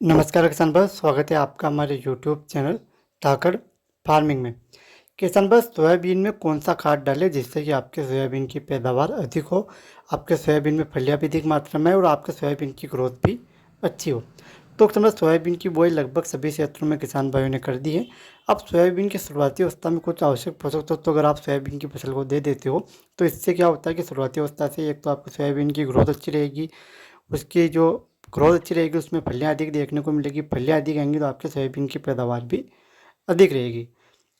नमस्कार किसान भाई, स्वागत है आपका हमारे यूट्यूब चैनल धाकड़ फार्मिंग में। किसान भाई, सोयाबीन में कौन सा खाद डालें जिससे कि आपके सोयाबीन की पैदावार अधिक हो, आपके सोयाबीन में फलियां भी अधिक मात्रा में और आपके सोयाबीन की ग्रोथ भी अच्छी हो। तो किसान भाई, सोयाबीन की बुआई लगभग सभी क्षेत्रों में किसान भाइयों ने कर दी है। अब सोयाबीन की शुरुआती अवस्था में कुछ आवश्यक पोषक तत्व अगर आप सोयाबीन की फसल को दे देते हो तो इससे क्या होता है कि शुरुआती अवस्था से एक तो आपकी सोयाबीन की ग्रोथ अच्छी रहेगी, उसकी जो ग्रोथ अच्छी रहेगी, उसमें फलियाँ अधिक देखने को मिलेगी। फलियाँ अधिक आएंगी तो आपके सोयाबीन की पैदावार भी अधिक रहेगी।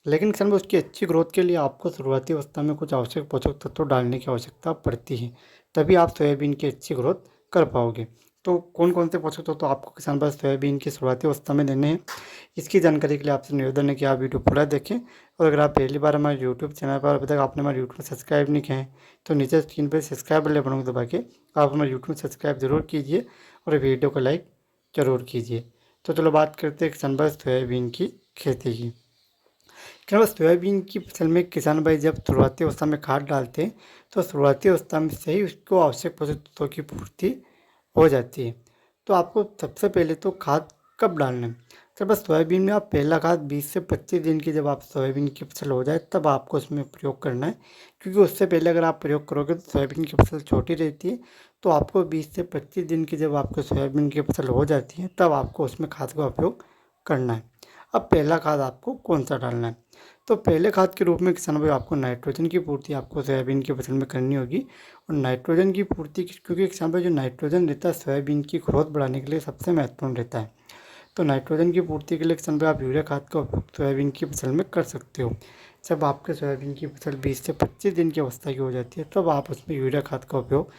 लेकिन किसान भाई, उसकी अच्छी ग्रोथ के लिए आपको शुरुआती अवस्था में कुछ आवश्यक पोषक तत्व डालने की आवश्यकता पड़ती है, तभी आप सोयाबीन की अच्छी ग्रोथ कर पाओगे। तो कौन कौन से पोषक तत्व आपको किसान भाई सोयाबीन की शुरुआती अवस्था में देने हैं, इसकी जानकारी के लिए आपसे निवेदन है कि आप वीडियो पूरा देखें। और अगर आप पहली बार हमारे यूट्यूब चैनल पर अभी तक आपने हमारे यूट्यूब सब्सक्राइब नहीं किया है तो नीचे स्क्रीन पर सब्सक्राइब वाले बटन को दबा के आप हमारे यूट्यूब सब्सक्राइब जरूर कीजिए और वीडियो को लाइक ज़रूर कीजिए। तो चलो बात करते हैं किसान भाई सोयाबीन की खेती की। किसान भाई, सोयाबीन की फसल में किसान भाई जब शुरुआती अवस्था में खाद डालते हैं तो शुरुआती अवस्था में से ही उसको आवश्यक पोषक तत्वों की पूर्ति हो जाती है। तो आपको सबसे पहले तो खाद कब डालना है? तो बस सोयाबीन में आप पहला खाद 20 से 25 दिन की जब आप सोयाबीन की फसल हो जाए तब आपको उसमें प्रयोग करना है, क्योंकि उससे पहले अगर आप प्रयोग करोगे तो सोयाबीन की फसल छोटी रहती है। तो आपको 20 से 25 दिन की जब आपको सोयाबीन की फसल हो जाती है तब आपको उसमें खाद का उपयोग करना है। अब पहला खाद आपको कौन सा डालना है? तो पहले खाद के रूप में किसान भाई आपको नाइट्रोजन की पूर्ति आपको सोयाबीन की फसल में करनी होगी। और नाइट्रोजन की पूर्ति क्योंकि किसान भाई जो नाइट्रोजन रहता है सोयाबीन की ग्रोथ बढ़ाने के लिए सबसे महत्वपूर्ण रहता है। तो नाइट्रोजन की पूर्ति के लिए किसान भाई आप यूरिया खाद का उपयोग सोयाबीन की फसल में कर सकते हो। जब आपके सोयाबीन की फसल 20 से 25 दिन की अवस्था की हो जाती है तब आप उसमें यूरिया खाद का उपयोग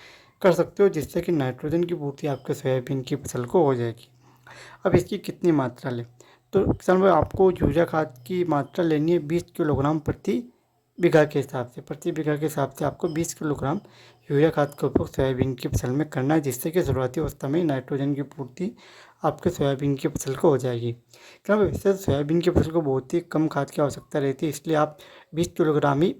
कर सकते हो, जिससे कि नाइट्रोजन की पूर्ति आपके सोयाबीन की फसल को हो जाएगी। अब इसकी कितनी मात्रा लें? तो किसान भाई आपको यूरिया खाद की मात्रा लेनी है 20 किलोग्राम प्रति बीघा के हिसाब से। प्रति बीघा के हिसाब से आपको 20 किलोग्राम यूरिया खाद का उपयोग सोयाबीन की फसल में करना है, जिससे कि शुरुआती अवस्था में नाइट्रोजन की पूर्ति आपके सोयाबीन की फसल को हो जाएगी। क्या वैसे सोयाबीन की फसल को बहुत ही कम खाद की आवश्यकता रहती है, इसलिए आप 20 किलोग्राम ही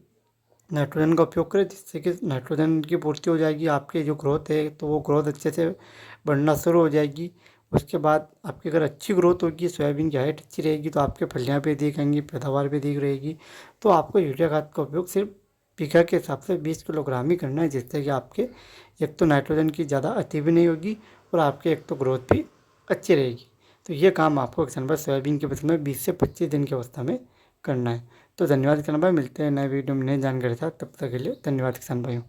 नाइट्रोजन का उपयोग करें, जिससे कि नाइट्रोजन की पूर्ति हो जाएगी। आपकी जो ग्रोथ है तो वो ग्रोथ अच्छे से बढ़ना शुरू हो जाएगी। उसके बाद आपकी अगर अच्छी ग्रोथ होगी, सोयाबीन की हाइट अच्छी रहेगी तो आपके फलियाँ भी अधिक आएंगी, पैदावार भी अधिक रहेगी। तो आपको यूरिया खाद का उपयोग सिर्फ बीघा के हिसाब से 20 किलोग्राम ही करना है, जिससे कि आपके एक तो नाइट्रोजन की ज़्यादा अति भी नहीं होगी और आपके एक तो ग्रोथ भी अच्छी रहेगी। तो ये काम आपको किसान भाई सोयाबीन की फसल में 20 से 25 दिन की अवस्था में करना है। तो धन्यवाद किसान भाई, मिलते हैं नए वीडियो में नई जानकारी के साथ। तब तक के लिए धन्यवाद किसान भाइयों।